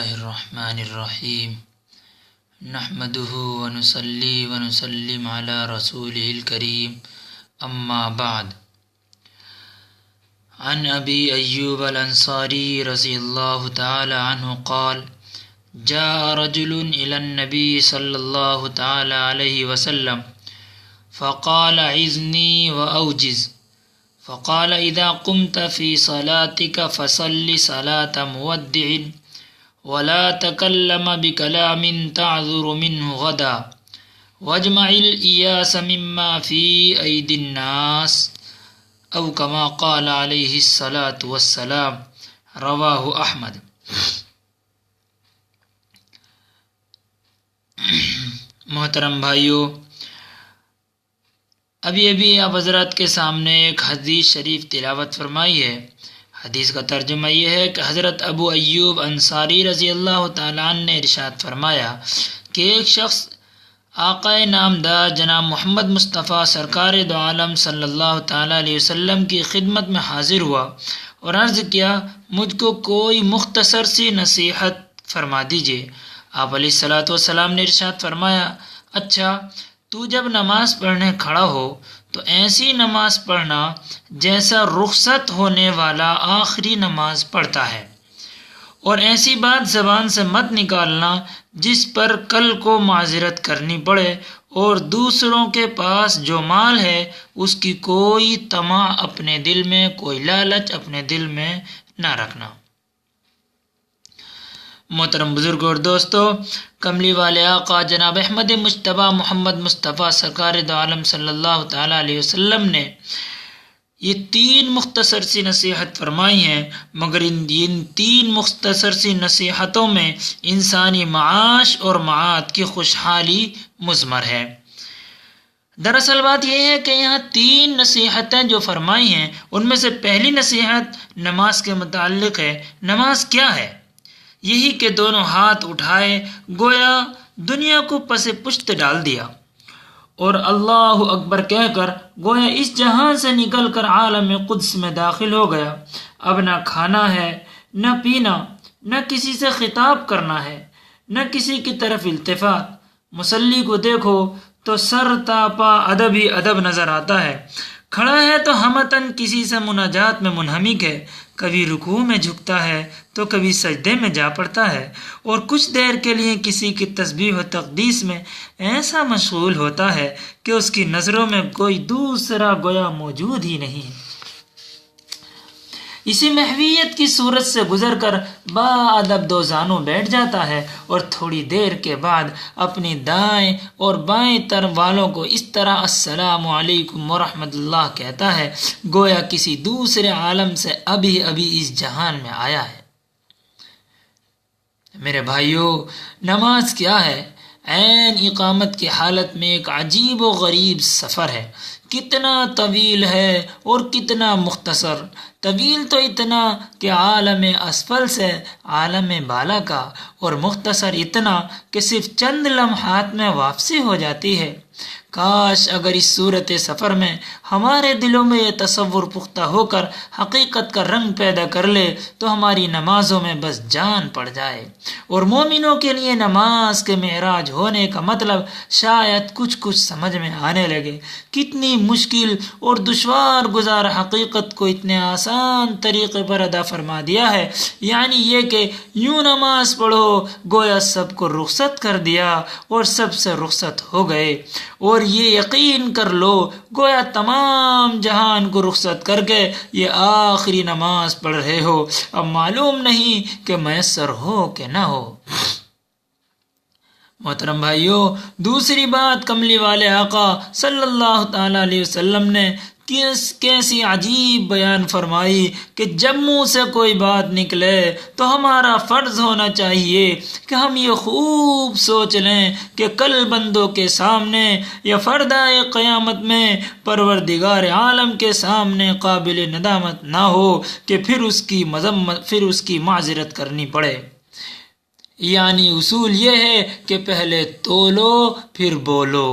اللہ الرحمن الرحیم نحمده ونصلی ونسلم علی رسوله الکریم اما بعد عن ابی ایوب الانصاری رضی اللہ تعالی عنہ قال جاء رجل الى النبی صلی اللہ تعالی علیہ وسلم فقال عزنی واوجز فقال اذا قمت في صلاتك فصل صلاة مودع ولا تكلم بكلام تعذر منه غدا واجمع الإياس مما في أيدي الناس أو كما قال عليه الصلاة والسلام رواه أحمد۔ محترم بھائیو، ابھی آپ حضرات کے سامنے ایک حدیث شریف تلاوت فرمائی ہے۔ حدیث کا ترجمہ یہ ہے کہ حضرت ابو ایوب انصاری رضی اللہ تعالیٰ عنہ نے ارشاد فرمایا کہ ایک شخص آقا نامدار جناب محمد مصطفیٰ سرکار دو عالم صلی اللہ تعالیٰ علیہ وسلم کی خدمت میں حاضر ہوا اور عرض کیا مجھ کو کوئی مختصر سی نصیحت فرما دیجیے۔ آپ علیہ الصلوۃ والسلام نے ارشاد فرمایا، اچھا تو جب نماز پڑھنے کھڑا ہو تو ایسی نماز پڑھنا جیسا رخصت ہونے والا آخری نماز پڑھتا ہے، اور ایسی بات زبان سے مت نکالنا جس پر کل کو معذرت کرنی پڑے، اور دوسروں کے پاس جو مال ہے اس کی کوئی طمع اپنے دل میں، کوئی لالچ اپنے دل میں نہ رکھنا۔ محترم بزرگ اور دوستو، کملی والے آقا جناب احمد مجتبیٰ محمد مصطفیٰ سرکار دو عالم صلی اللہ تعالیٰ علیہ وسلم نے یہ 3 مختصر سی نصیحت فرمائی ہیں، مگر ان 3 مختصر سی نصیحتوں میں انسانی معاش اور معاد کی خوشحالی مضمر ہے۔ دراصل بات یہ ہے کہ یہاں 3 نصیحتیں جو فرمائی ہیں ان میں سے پہلی نصیحت نماز کے متعلق ہے۔ نماز کیا ہے؟ یہی کہ دونوں ہاتھ اٹھائے گویا دنیا کو پس پشت ڈال دیا اور اللہ اکبر کہہ کر گویا اس جہان سے نکل کر عالم قدس میں داخل ہو گیا۔ اب نہ کھانا ہے، نہ پینا، نہ کسی سے خطاب کرنا ہے، نہ کسی کی طرف التفات۔ مصلی کو دیکھو تو سر تاپا ادب ہی ادب نظر آتا ہے، کھڑا ہے تو ہمتاً کسی سے مناجات میں منہمک ہے، کبھی رکوع میں جھکتا ہے تو کبھی سجدے میں جا پڑتا ہے، اور کچھ دیر کے لیے کسی کی تسبیح و تقدیس میں ایسا مشغول ہوتا ہے کہ اس کی نظروں میں کوئی دوسرا گویا موجود ہی نہیں ہے۔ اسی محویت کی صورت سے گزر کر با ادب 2 زانوں بیٹھ جاتا ہے اور تھوڑی دیر کے بعد اپنی دائیں اور بائیں طرف والوں کو اس طرح السلام علیکم ورحمۃ اللہ کہتا ہے گویا کسی دوسرے عالم سے ابھی اس جہان میں آیا ہے۔ میرے بھائیو، نماز کیا ہے؟ عین اقامت کی حالت میں ایک عجیب و غریب سفر ہے۔ کتنا طویل ہے اور کتنا مختصر۔ طویل تو اتنا کہ عالم اسفل سے عالم بالا کا، اور مختصر اتنا کہ صرف چند لمحات میں واپسی ہو جاتی ہے۔ کاش اگر اس صورت سفر میں ہمارے دلوں میں یہ تصور پختہ ہو کر حقیقت کا رنگ پیدا کر لے تو ہماری نمازوں میں بس جان پڑ جائے، اور مومنوں کے لیے نماز کے معراج ہونے کا مطلب شاید کچھ سمجھ میں آنے لگے۔ کتنی مشکل اور دشوار گزار حقیقت کو اتنے آسان طریقے پر ادا فرما دیا ہے، یعنی یہ کہ یوں نماز پڑھو گویا سب کو رخصت کر دیا اور سب سے رخصت ہو گئے، اور یہ یقین کر لو گویا تمام جہان کو رخصت کر کے یہ آخری نماز پڑھ رہے ہو، اب معلوم نہیں کہ میسر ہو کہ نہ ہو۔ محترم بھائیو، دوسری بات کملی والے آقا صلی اللہ تعالی علیہ وسلم نے کیسی عجیب بیان فرمائی کہ جب منہ سے کوئی بات نکلے تو ہمارا فرض ہونا چاہیے کہ ہم یہ خوب سوچ لیں کہ کل بندوں کے سامنے یا فردائے قیامت میں پروردگار عالم کے سامنے قابل ندامت نہ ہو کہ پھر اس کی معذرت کرنی پڑے۔ یعنی اصول یہ ہے کہ پہلے تولو پھر بولو۔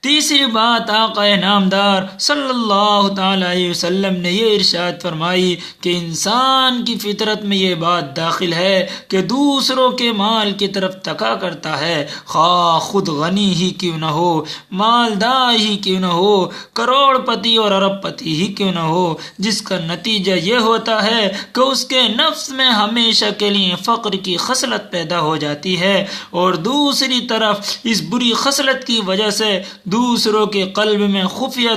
تیسری بات، آقا نامدار صلی اللہ تعالی علیہ وسلم نے یہ ارشاد فرمائی کہ انسان کی فطرت میں یہ بات داخل ہے کہ دوسروں کے مال کی طرف تکا کرتا ہے، خواہ خود غنی ہی کیوں نہ ہو، مالدار ہی کیوں نہ ہو، کروڑ پتی اور ارب پتی ہی کیوں نہ ہو، جس کا نتیجہ یہ ہوتا ہے کہ اس کے نفس میں ہمیشہ کے لیے فقر کی خصلت پیدا ہو جاتی ہے، اور دوسری طرف اس بری خصلت کی وجہ سے دوسروں کے قلب میں خفیہ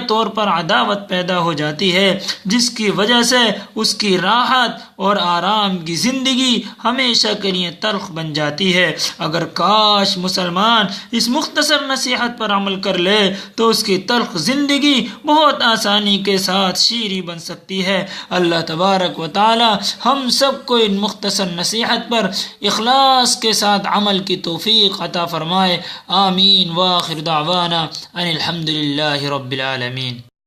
طور پر عداوت پیدا ہو جاتی ہے، جس کی وجہ سے اس کی راحت اور آرام کی زندگی ہمیشہ کے لیے تلخ بن جاتی ہے۔ اگر کاش مسلمان اس مختصر نصیحت پر عمل کر لے تو اس کی تلخ زندگی بہت آسانی کے ساتھ شیریں بن سکتی ہے۔ اللہ تبارک و تعالی ہم سب کو ان مختصر نصیحت پر اخلاص کے ساتھ عمل کی توفیق عطا فرمائے۔ آمین۔ وآخر دعوانا ان الحمد للہ رب العالمین۔